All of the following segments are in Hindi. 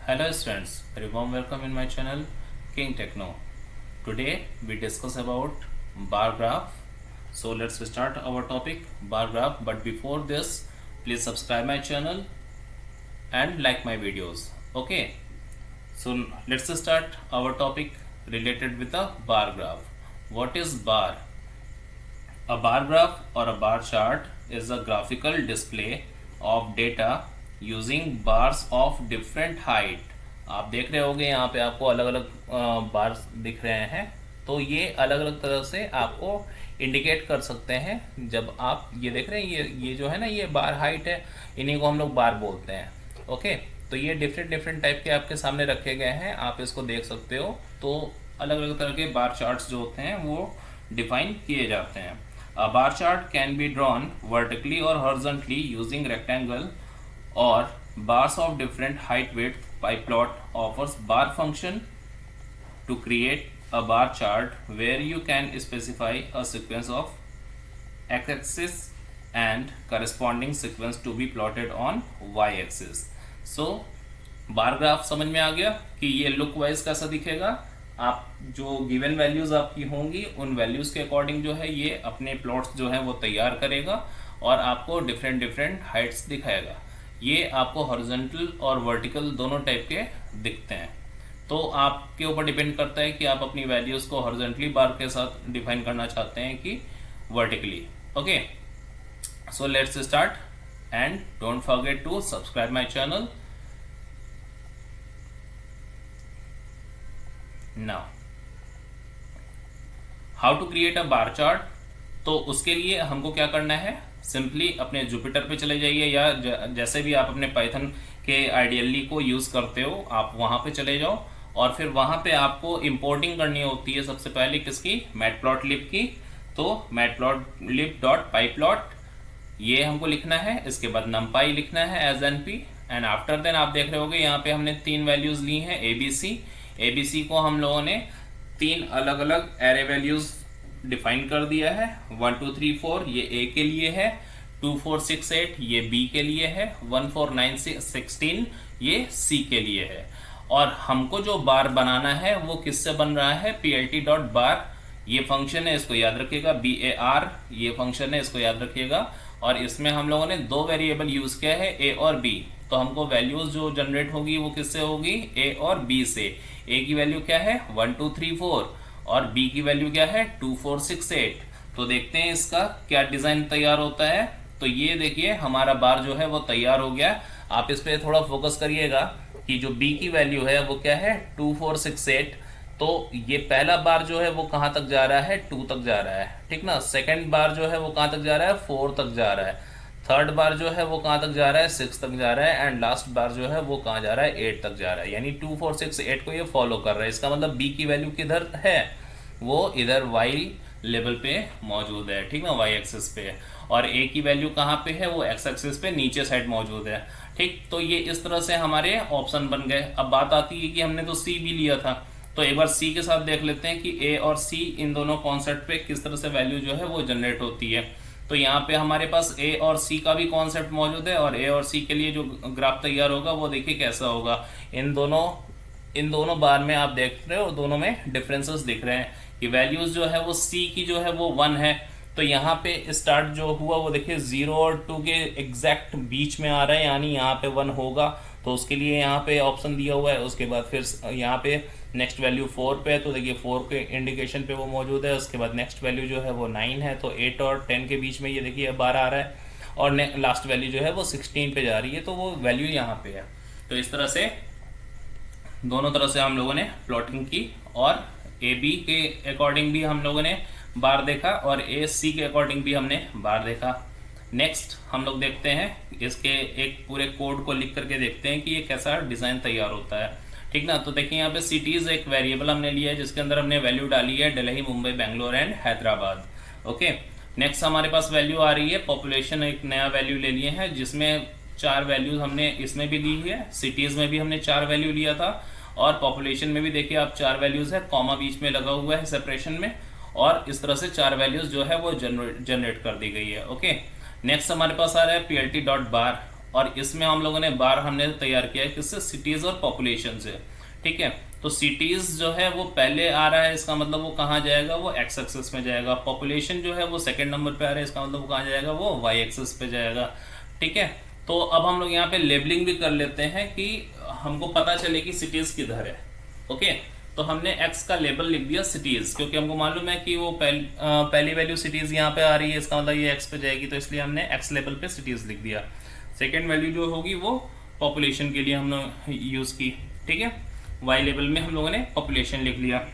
Hello students, very warm welcome in my channel King Techno. Today we discuss about bar graph. So let's start our topic bar graph, but before this please subscribe my channel and like my videos. Okay, so let's start our topic related with a bar graph. What is bar? A bar graph or a bar chart is a graphical display of data using bars of different height. आप देख रहे होंगे यहाँ पे आपको अलग अलग बार्स दिख रहे हैं, तो ये अलग अलग तरह से आपको इंडिकेट कर सकते हैं। जब आप ये देख रहे हैं ये जो है ना, ये बार हाइट है, इन्हीं को हम लोग बार बोलते हैं। ओके, तो ये डिफरेंट डिफरेंट टाइप के आपके सामने रखे गए हैं, आप इसको देख सकते हो। तो अलग अलग तरह के बार चार्ट्स जो होते हैं वो डिफाइन किए जाते हैं। A bar chart can be drawn vertically or horizontally using rectangle or bars of different height width. PyPlot offers bar function to create a bar chart where you can specify a sequence of x-axis and corresponding sequence to be plotted on y-axis. So bar graph समझ में आ गया कि ये लुक वाइज कैसा दिखेगा। आप जो गिवन वैल्यूज आपकी होंगी उन वैल्यूज के अकॉर्डिंग जो है ये अपने प्लॉट्स जो है वो तैयार करेगा और आपको डिफरेंट डिफरेंट हाइट्स दिखाएगा। ये आपको हॉरिजॉन्टल और वर्टिकल दोनों टाइप के दिखते हैं। तो आपके ऊपर डिपेंड करता है कि आप अपनी वैल्यूज को हॉरिजॉन्टली बार के साथ डिफाइन करना चाहते हैं कि vertically. Okay, so let's start and don't forget to subscribe my channel. Now how to create a bar chart. तो उसके लिए हमको क्या करना है, सिंपली अपने जुपिटर पे चले जाइए या जैसे भी आप अपने पाइथन के आइडियली को यूज करते हो आप वहां पे चले जाओ और फिर वहां पे आपको इंपोर्टिंग करनी होती है सबसे पहले किसकी, मैटप्लॉटलिब की। तो मैटप्लॉटलिब डॉट पाईप्लॉट ये हमको लिखना है, इसके बाद numpy लिखना है as NP and after then आप देख रहे होगे यहाँ पे हमने तीन वैल्यूज ली हैं एबीसी को हम लोगों ने तीन अलग अलग एरे वैल्यूज डिफाइन कर दिया है। 1 2 3 4 ये ए के लिए है, 2 4 6 8 ये बी के लिए है, 1 4 9 16 ये सी के लिए है। और हमको जो बार बनाना है वो किससे बन रहा है, plt डॉट बार ये फंक्शन है, इसको याद रखिएगा। bar ये फंक्शन है, इसको याद रखिएगा। और इसमें हम लोगों ने दो वेरिएबल यूज किया है, ए और बी। तो हमको वैल्यूज जो जनरेट होगी वो किससे होगी, ए और बी से। ए की वैल्यू क्या है 1 2 3 4 और बी की वैल्यू क्या है 2 4 6 8। तो देखते हैं इसका क्या डिजाइन तैयार होता है। तो ये देखिए हमारा बार जो है वो तैयार हो गया। आप इस पे थोड़ा फोकस करिएगा कि जो बी की वैल्यू है वो क्या है 2 4 6 8। तो ये पहला बार जो है वो कहां तक जा रहा है 2 तक जा रहा है, ठीक ना। सेकंड बार जो है वो कहां तक जा रहा है 4 तक जा रहा है। थर्ड बार जो है वो कहां तक जा रहा है 6 तक जा रहा है एंड लास्ट बार जो है वो कहां जा रहा है 8 तक जा रहा है। यानी 2 4 6 8 को ये फॉलो कर रहा है। इसका मतलब बी की वैल्यू किधर है, वो इधर वाई लेवल पे मौजूद है, ठीक ना, वाई एक्सिस पे। और ए की वैल्यू कहाँ पे है, वो एक्स एक्सिस पे नीचे साइड मौजूद है, ठीक। तो ये इस तरह से हमारे ऑप्शन बन गए। अब बात आती है कि हमने तो सी भी लिया था, तो एक बार सी के साथ देख लेते हैं कि ए और सी इन दोनों कॉन्सेप्ट पे किस तरह से वैल्यू जो है वो जनरेट होती है। तो यहाँ पे हमारे पास ए और सी का भी कॉन्सेप्ट मौजूद है और ए और सी के लिए जो ग्राफ तैयार होगा वो देखिए कैसा होगा। इन दोनों बार में आप देख रहे हो दोनों में डिफरेंसेस दिख रहे हैं कि वैल्यूज जो है वो सी की जो है वो 1 है। तो यहाँ पे स्टार्ट जो हुआ वो देखिए 0 और 2 के एग्जैक्ट बीच में आ रहा है, यानी यहाँ पे 1 होगा। तो उसके लिए यहाँ पे ऑप्शन दिया हुआ है। उसके बाद फिर यहाँ पे नेक्स्ट वैल्यू 4 पे है, तो देखिए 4 के इंडिकेशन पे वो मौजूद है। उसके बाद नेक्स्ट वैल्यू जो है वो 9 है, तो 8 और 10 के बीच में ये देखिए 12 आ रहा है। और लास्ट वैल्यू जो है वो 16 पे जा रही है, तो वो वैल्यू यहाँ पे है। तो इस तरह से दोनों तरह से हम लोगों ने प्लॉटिंग की और ए बी के अकॉर्डिंग भी हम लोगों ने बार देखा और ए सी के अकॉर्डिंग भी हमने बार देखा। नेक्स्ट हम लोग देखते हैं इसके एक पूरे कोड को लिख करके देखते हैं कि ये कैसा डिजाइन तैयार होता है, ठीक ना। तो देखिए यहाँ पे सिटीज एक वेरिएबल हमने लिया है जिसके अंदर हमने वैल्यू डाली है Delhi, Mumbai, Bangalore and Hyderabad. Okay, next हमारे पास वैल्यू आ रही है पॉपुलेशन, एक नया वैल्यू ले लिए हैं जिसमें 4 वैल्यूज हमने इसमें भी ली है। सिटीज में भी हमने 4 वैल्यू लिया था और पॉपुलेशन में भी देखिए आप 4 वैल्यूज है, कॉमा बीच में लगा हुआ है सेपरेशन में, और इस तरह से 4 वैल्यूज जो है वो जनरेट कर दी गई है। ओके, नेक्स्ट हमारे पास आ रहा है plt डॉट बार और इसमें हम लोगों ने बार हमने तैयार किया है किससे, सिटीज और पॉपुलेशन से। ठीक है, तो सिटीज जो है वो पहले आ रहा है, इसका मतलब वो कहाँ जाएगा, वो एक्स एक्सिस में जाएगा। पॉपुलेशन जो है वो सेकंड नंबर पे आ रहा है, इसका मतलब वो कहाँ जाएगा, वो वाई एक्सिस पे जाएगा। ठीक है, तो अब हम लोग यहाँ पे लेबलिंग भी कर लेते हैं कि हमको पता चले कि सिटीज किधर है। ओके, तो हमने x का लेबल लिख दिया सिटीज, क्योंकि हमको मालूम है कि वो पहली वैल्यू सिटीज यहाँ पे आ रही है, इसका मतलब ये x पे जाएगी, तो इसलिए हमने x लेवल पे सिटीज लिख दिया। सेकेंड वैल्यू जो होगी वो पॉपुलेशन के लिए हमने यूज की। ठीक है, y लेवल में हम लोगों ने पॉपुलेशन लिख लिया।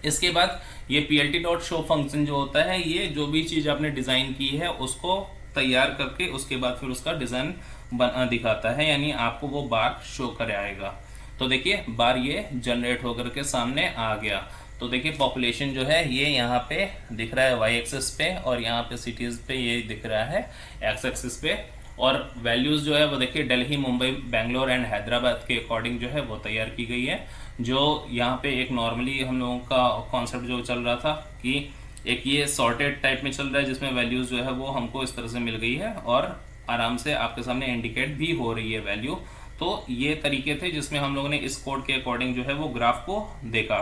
इसके बाद ये plt.show फंक्शन जो होता है, ये जो भी चीज आपने डिजाइन की है उसको तैयार करके उसके बाद फिर उसका डिजाइन दिखाता है, यानी आपको वो बार शो कर आएगा। तो देखिए बार ये जनरेट होकर के सामने आ गया। तो देखिए पॉपुलेशन जो है ये यहाँ पे दिख रहा है वाई एक्सिस पे, और यहाँ पे सिटीज पे ये दिख रहा है एक्स एक्सिस पे। और वैल्यूज जो है वो देखिए दिल्ली, मुंबई, बेंगलोर एंड हैदराबाद के अकॉर्डिंग जो है वो तैयार की गई है। जो यहाँ पे एक नॉर्मली हम लोगों का कॉन्सेप्ट जो चल रहा था कि एक ये सॉर्टेड टाइप में चल रहा है, जिसमें वैल्यूज जो है वो हमको इस तरह से मिल गई है और आराम से आपके सामने इंडिकेट भी हो रही है वैल्यू। तो ये तरीके थे जिसमें हम लोगों ने इस कोड के अकॉर्डिंग जो है वो ग्राफ को देखा।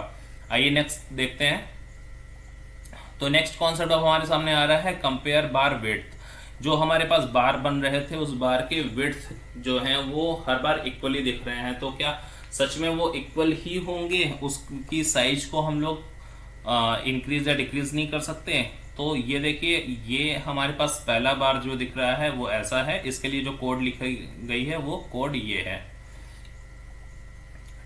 आइए नेक्स्ट देखते हैं। तो नेक्स्ट कॉन्सेप्ट अब हमारे सामने आ रहा है कंपेयर बार विड्थ। जो हमारे पास बार बन रहे थे उस बार के विड्थ जो हैं वो हर बार इक्वली दिख रहे हैं, तो क्या सच में वो इक्वल ही होंगे, उसकी साइज को हम लोग इंक्रीज या डिक्रीज नहीं कर सकते। तो ये देखिए ये हमारे पास पहला बार जो दिख रहा है वो ऐसा है, इसके लिए जो कोड लिखी गई है वो कोड ये है।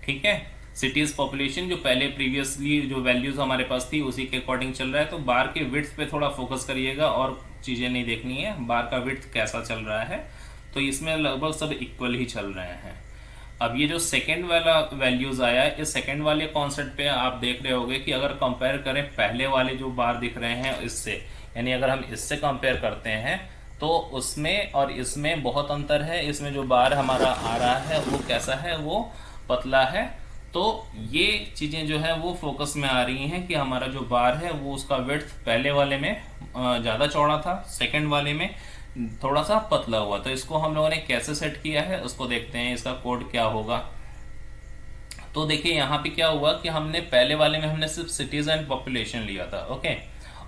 ठीक है, सिटीज पॉपुलेशन जो पहले प्रीवियसली जो वैल्यूज हमारे पास थी उसी के अकॉर्डिंग चल रहा है। तो बार के विड्थ पे थोड़ा फोकस करिएगा और चीजें नहीं देखनी है, बार का विड्थ कैसा चल रहा है। तो इसमें लगभग सब इक्वल ही चल रहे हैं। अब ये जो सेकेंड वाला वैल्यूज आया है, इस सेकेंड वाले कॉन्सेप्ट पे आप देख रहे होंगे कि अगर कंपेयर करें पहले वाले जो बार दिख रहे हैं इससे, यानी अगर हम इससे कंपेयर करते हैं तो उसमें और इसमें बहुत अंतर है। इसमें जो बार हमारा आ रहा है वो कैसा है, वो पतला है। तो ये चीज़ें जो है वो फोकस में आ रही हैं कि हमारा जो बार है वो उसका विड्थ पहले वाले में ज़्यादा चौड़ा था, सेकेंड वाले में थोड़ा सा पतला हुआ। तो इसको हम लोगों ने कैसे सेट किया है उसको देखते हैं, इसका कोड क्या होगा। तो देखिए यहाँ पे क्या हुआ कि हमने पहले वाले में हमने सिर्फ सिटीज एंड पॉपुलेशन लिया था। ओके,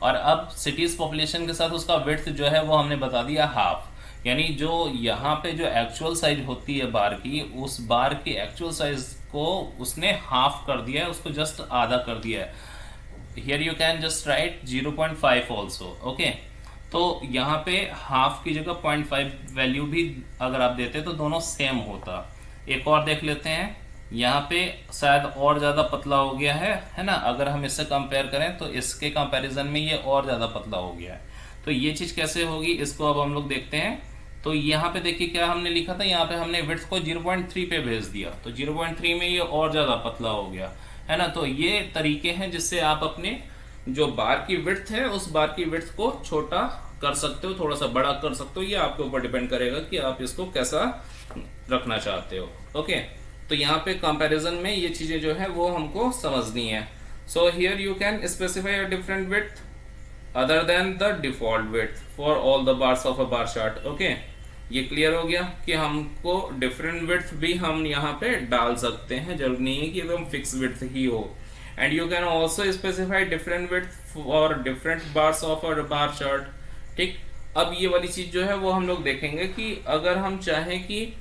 और अब सिटीज पॉपुलेशन के साथ उसका विड्थ जो है वो हमने बता दिया हाफ, यानी जो यहाँ पे जो एक्चुअल साइज होती है बार की, उस बार की एक्चुअल साइज को उसने हाफ कर दिया है, उसको जस्ट आधा कर दिया है। Here you can just right 0.5 also. Okay, तो यहाँ पे हाफ की जगह 0.5 वैल्यू भी अगर आप देते तो दोनों सेम होता। एक और देख लेते हैं, यहाँ पे शायद और ज़्यादा पतला हो गया है ना। अगर हम इससे कंपेयर करें तो इसके कंपैरिजन में ये और ज़्यादा पतला हो गया है। तो ये चीज़ कैसे होगी इसको अब हम लोग देखते हैं। तो यहाँ पे देखिए क्या हमने लिखा था, यहाँ पे हमने विड्थ को 0.3 पे भेज दिया, तो 0.3 में ये और ज़्यादा पतला हो गया है ना। तो ये तरीके हैं जिससे आप अपने जो बार की विड्थ है उस बार की विड्थ को छोटा कर सकते हो, थोड़ा सा बड़ा कर सकते हो। ये आपके ऊपर डिपेंड करेगा कि आप इसको कैसा रखना चाहते हो। ओके, तो यहाँ पे कंपैरिजन में ये चीजें जो है वो हमको समझनी है। So here you can specify a different width other than the default width for all the bars of a bar chart. Okay, ये क्लियर हो गया कि हमको डिफरेंट विड्थ भी हम यहाँ पे डाल सकते हैं, जरूरी नहीं है कि एकदम फिक्स विड्थ ही हो। And you can also specify different width for different bars of a bar chart. ठीक, अब ये वाली चीज जो है वो हम लोग देखेंगे कि अगर हम चाहें कि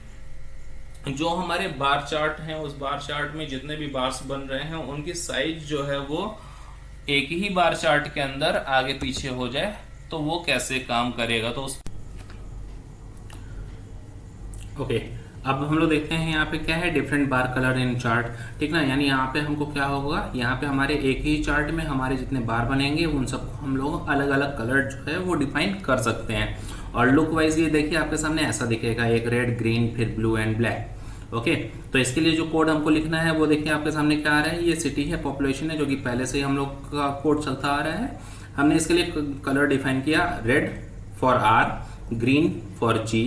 जो हमारे बार चार्ट हैं उस बार चार्ट में जितने भी बार्स बन रहे हैं उनकी साइज जो है वो एक ही बार चार्ट के अंदर आगे पीछे हो जाए तो वो कैसे काम करेगा। तो ओके, अब हम लोग देखते हैं यहाँ पे क्या है, डिफरेंट बार कलर इन चार्ट। ठीक ना, यानी यहाँ पे हमको क्या होगा, यहाँ पे हमारे एक ही चार्ट में हमारे जितने बार बनेंगे उन सबको हम लोग अलग अलग कलर जो है वो डिफाइन कर सकते हैं। और लुक वाइज ये देखिए आपके सामने ऐसा दिखेगा, एक रेड, ग्रीन, फिर ब्लू एंड ब्लैक। ओके, तो इसके लिए जो कोड हमको लिखना है वो देखिए आपके सामने क्या आ रहा है, ये सिटी है, पॉपुलेशन है, जो कि पहले से ही हम लोग का कोड चलता आ रहा है। हमने इसके लिए कलर डिफाइन किया, red for R, green for G,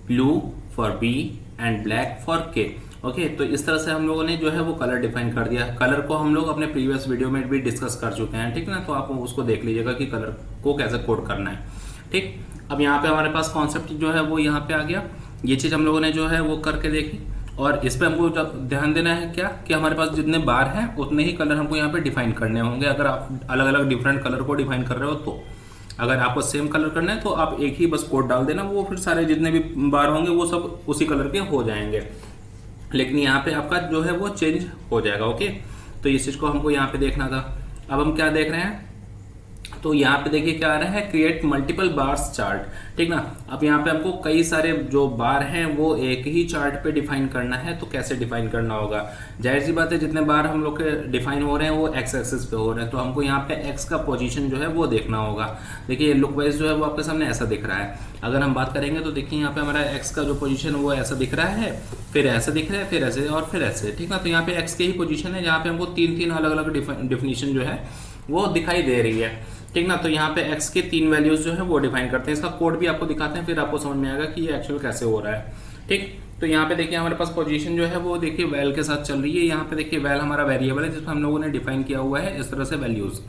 blue for B and black for K. Okay, तो इस तरह से हम लोगों ने जो है वो कलर डिफाइन कर दिया। कलर को हम लोग अपने प्रीवियस वीडियो में भी डिस्कस कर चुके हैं, ठीक ना, तो आप उसको देख लीजिएगा कि कलर को कैसे कोड करना है। ठीक, अब यहाँ पे हमारे पास कॉन्सेप्ट जो है वो यहाँ पे आ गया। ये चीज़ हम लोगों ने जो है वो करके देखी। और इस पे हमको ध्यान देना है क्या कि हमारे पास जितने बार हैं उतने ही कलर हमको यहाँ पे डिफाइन करने होंगे। अगर आप अलग अलग डिफरेंट कलर को डिफाइन कर रहे हो तो, अगर आपको सेम कलर करना है तो आप एक ही बस कोड डाल देना, वो फिर सारे जितने भी बार होंगे वो सब उसी कलर के हो जाएंगे। लेकिन यहाँ पे आपका जो है वो चेंज हो जाएगा। ओके, तो इस चीज़ को हमको यहाँ पे देखना था। अब हम क्या देख रहे हैं, तो यहाँ पे देखिए क्या आ रहा है, क्रिएट मल्टीपल बार्स चार्ट, ठीक ना। अब यहाँ पे हमको कई सारे जो बार हैं वो एक ही चार्ट पे डिफाइन करना है। तो कैसे डिफाइन करना होगा, जाहिर सी बात है जितने बार हम लोग के डिफाइन हो रहे हैं वो एक्स एक्सिस पे हो रहे हैं, तो हमको यहाँ पे एक्स का पोजीशन जो है वो देखना होगा। देखिए लुक वाइज जो है वो आपके सामने ऐसा दिख रहा है। अगर हम बात करेंगे तो देखिए यहाँ पे हमारा एक्स का जो पोजीशन वो ऐसा दिख रहा है, फिर ऐसा दिख रहा है, फिर ऐसे और फिर ऐसे, ठीक ना। तो यहाँ पे एक्स की ही पोजीशन है जहाँ पे हमको तीन अलग अलग डिफिनीशन जो है वो दिखाई दे रही है, ठीक ना। तो यहाँ पे x के 3 वैल्यूज जो है वो डिफाइन करते हैं। इसका कोड भी आपको दिखाते हैं, फिर आपको समझ में आएगा कि ये एक्चुअल कैसे हो रहा है, ठीक। तो यहाँ पे देखिए हमारे पास पोजीशन जो है वो देखिए वैल के साथ चल रही है। यहाँ पे देखिए वैल हमारा वेरिएबल है जिसमें हम लोगों ने डिफाइन किया हुआ है इस तरह से वैल्यूज।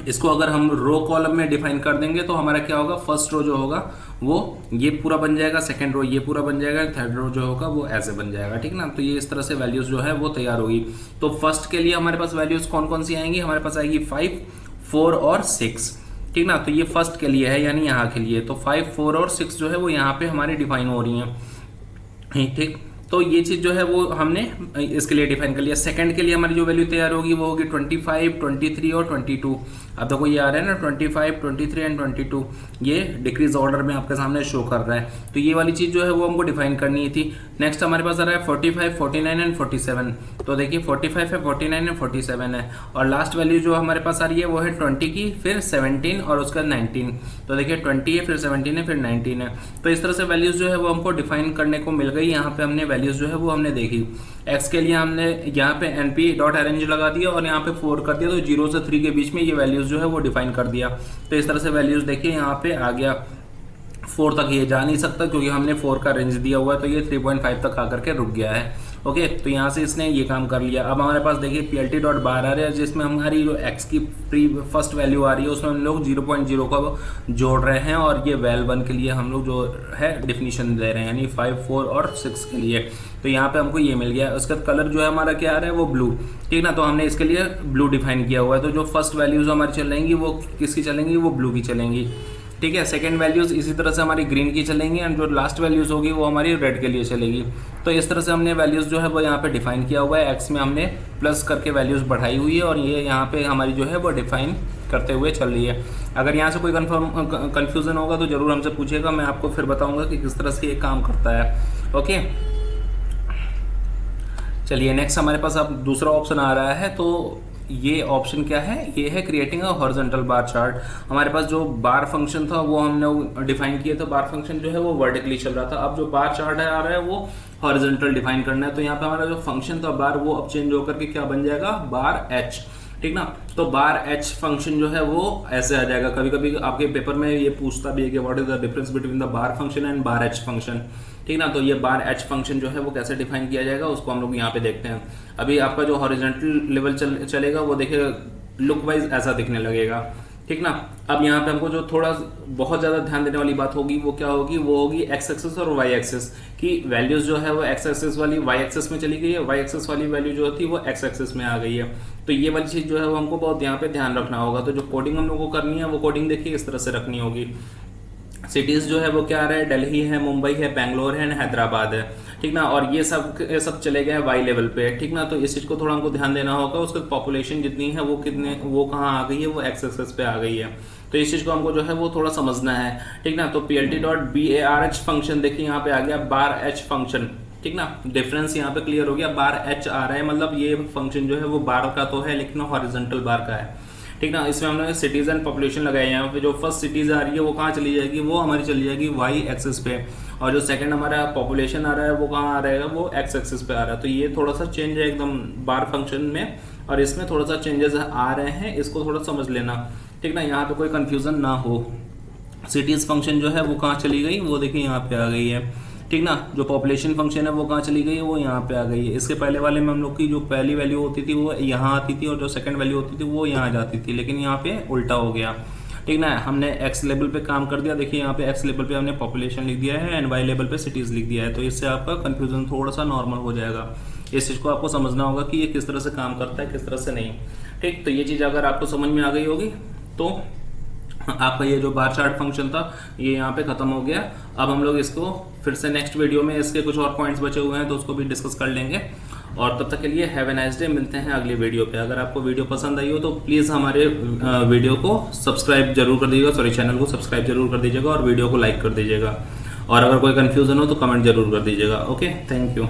इसको अगर हम रो कॉलम में डिफाइन कर देंगे तो हमारा क्या होगा, फर्स्ट रो जो होगा वो ये पूरा बन जाएगा, सेकंड रो ये पूरा बन जाएगा, थर्ड रो जो होगा वो ऐसे बन जाएगा, ठीक ना। तो ये इस तरह से वैल्यूज जो है वो तैयार होगी। तो फर्स्ट के लिए हमारे पास वैल्यूज कौन कौन सी आएंगी, हमारे पास आएगी 5, 4 और 6, ठीक ना। तो ये फर्स्ट के लिए है यानी यहाँ के लिए, तो 5, 4 और 6 जो है वो यहाँ पे हमारी डिफाइन हो रही हैं, ठीक। तो ये चीज़ जो है वो हमने इसके लिए डिफाइन कर लिया। सेकंड के लिए हमारी जो वैल्यू तैयार होगी वो होगी 25, 23 और 22। अब देखो ये आ रहा है ना 25, 23 एंड 22, ये डिक्रीज ऑर्डर में आपके सामने शो कर रहा है। तो ये वाली चीज़ जो है वो हमको डिफाइन करनी थी। नेक्स्ट हमारे पास आ रहा है 45, 49 एंड 47। तो देखिए 45 है, 49 है, 47 है, और लास्ट वैल्यू जो हमारे पास आ रही है वो है 20 की, फिर 17 और उसका 19। तो देखिए 20 है, फिर 17 है, फिर 19 है। तो इस तरह से वैल्यूज जो है वो हमको डिफाइन करने को मिल गई। यहाँ पे हमने वैल्यूज जो है वो हमने देखी। एक्स के लिए हमने यहाँ पे np.arrange लगा दिया और यहाँ पे 4 कर दिया, तो 0 से 3 के बीच में ये वैल्यूज जो है वो डिफाइन कर दिया। तो इस तरह से वैल्यूज देखिए यहाँ पे आ गया। 4 तक ये जा नहीं सकता क्योंकि हमने 4 का रेंज दिया हुआ है, तो ये 3.5 तक आकर के रुक गया है। ओके, तो यहाँ से इसने ये काम कर लिया। अब हमारे पास देखिए plt.bar आ रहा है जिसमें हमारी जो x की फर्स्ट वैल्यू आ रही है उसमें हम लोग 0.0 का जोड़ रहे हैं, और ये वैल 1 के लिए हम लोग जो है डिफिनीशन दे रहे हैं यानी 5, 4 और 6 के लिए। तो यहाँ पे हमको ये मिल गया। उसका कलर जो है हमारा क्या आ रहा है वो ब्लू, ठीक ना। तो हमने इसके लिए ब्लू डिफाइन किया हुआ है। तो जो फर्स्ट वैल्यूज हमारी चलेंगी वो किसकी चलेंगी, वो ब्लू की चलेंगी, ठीक है। सेकंड वैल्यूज इसी तरह से हमारी ग्रीन की चलेंगी, एंड जो लास्ट वैल्यूज होगी वो हमारी रेड के लिए चलेगी। तो इस तरह से हमने वैल्यूज जो है वो यहाँ पे डिफाइन किया हुआ है। एक्स में हमने प्लस करके वैल्यूज बढ़ाई हुई है और ये यहाँ पे हमारी जो है वो डिफाइन करते हुए चल रही है। अगर यहाँ से कोई कन्फ्यूजन होगा तो जरूर हमसे पूछेगा, मैं आपको फिर बताऊंगा कि किस तरह से ये काम करता है। ओके, चलिए नेक्स्ट हमारे पास अब दूसरा ऑप्शन आ रहा है। तो ये ऑप्शन क्या है, ये है creating a horizontal bar chart. हमारे पास जो बार फंक्शन था वो हमने डिफाइन किया था। बार फंक्शन जो है वो वर्टिकली चल रहा था। अब जो बार चार्ट आ रहा है वो हॉरिजॉन्टल डिफाइन करना है। तो यहाँ पे हमारा जो फंक्शन था बार वो अब चेंज होकर के क्या बन जाएगा, बार एच, ठीक ना। तो बार एच फंक्शन जो है वो ऐसे आ जाएगा। कभी कभी आपके पेपर में ये पूछता भी है कि what is the difference between the bar function and bar H function, ठीक ना। तो ये बार एच फंक्शन जो है वो कैसे डिफाइन किया जाएगा उसको हम लोग यहाँ पे देखते हैं। अभी आपका जो हॉरिजॉन्टल लेवल चलेगा वो देखिए लुक वाइज ऐसा दिखने लगेगा, ठीक ना। अब यहाँ पे हमको जो थोड़ा बहुत ज़्यादा ध्यान देने वाली बात होगी वो क्या होगी, वो होगी एक्स एक्सिस और वाई एक्सिस की वैल्यूज जो है वो एक्स एक्सिस वाली वाई एक्सिस में चली गई है, वाई एक्सिस वाली वैल्यू जो होती है वो एक्स एक्सिस में आ गई है। तो ये वाली चीज़ जो है वो हमको बहुत यहाँ पे ध्यान रखना होगा। तो जो कोडिंग हम लोग को करनी है वो कोडिंग देखिए इस तरह से रखनी होगी। सिटीज़ जो है वो क्या आ रहा है, दिल्ली है, मुंबई है, बेंगलोर है, हैदराबाद है, ठीक ना। और ये सब चले गए वाई लेवल पे, ठीक ना। तो इस चीज़ को थोड़ा हमको ध्यान देना होगा। उसका पॉपुलेशन जितनी है वो कहाँ आ गई है, वो एक्स एक्सिस पे आ गई है। तो इस चीज़ को हमको जो है वो थोड़ा समझना है, ठीक ना। तो plt.barh फंक्शन देखिए यहाँ पे आ गया बार एच फंक्शन, ठीक ना। डिफरेंस यहाँ पे क्लियर हो गया, बार एच आ रहा है मतलब ये फंक्शन जो है वो बार का तो है लेकिन हॉरिजॉन्टल बार का है, ठीक ना। इसमें हमने सिटीज एंड पॉपुलेशन लगाए हैं। यहाँ पे जो फर्स्ट सिटीज आ रही है वो कहाँ चली जाएगी, वो हमारी चली जाएगी वाई एक्सिस पे, और जो सेकंड हमारा पॉपुलेशन आ रहा है वो कहाँ आ रहेगा, वो एक्स एक्सिस पे आ रहा है। तो ये थोड़ा सा चेंज है एकदम बार फंक्शन में, और इसमें थोड़ा सा चेंजेस आ रहे हैं, इसको थोड़ा समझ लेना, ठीक ना। यहाँ पे कोई कंफ्यूजन ना हो। सिटीज फंक्शन जो है वो कहाँ चली गई, वो देखिए यहाँ पे आ गई है, ठीक ना। जो पॉपुलेशन फंक्शन है वो कहाँ चली गई है, वो यहाँ पे आ गई है। इसके पहले वाले में हम लोग की जो पहली वैल्यू होती थी वो यहाँ आती थी और जो सेकंड वैल्यू होती थी वो यहाँ जाती थी, लेकिन यहाँ पे उल्टा हो गया। ठीक ना। हमने एक्स लेवल पे काम कर दिया, देखिए यहाँ पे एक्स लेवल पे हमने पॉपुलेशन लिख दिया है एंड वाई लेवल पे सिटीज़ लिख दिया है, तो इससे आपका कन्फ्यूजन थोड़ा सा नॉर्मल हो जाएगा। इस चीज़ को आपको समझना होगा कि ये किस तरह से काम करता है, किस तरह से नहीं। ठीक, तो ये चीज़ अगर आपको समझ में आ गई होगी तो आपका ये जो बार चार्ट फंक्शन था ये यहाँ पे खत्म हो गया। अब हम लोग इसको फिर से नेक्स्ट वीडियो में इसके कुछ और पॉइंट्स बचे हुए हैं तो उसको भी डिस्कस कर लेंगे। और तब तक के लिए हैव ए नाइस डे, मिलते हैं अगली वीडियो पे। अगर आपको वीडियो पसंद आई हो तो प्लीज़ हमारे वीडियो को सब्सक्राइब जरूर कर दीजिएगा, सॉरी चैनल को सब्सक्राइब जरूर कर दीजिएगा और वीडियो को लाइक कर दीजिएगा। और अगर कोई कन्फ्यूजन हो तो कमेंट जरूर कर दीजिएगा। Okay, thank you.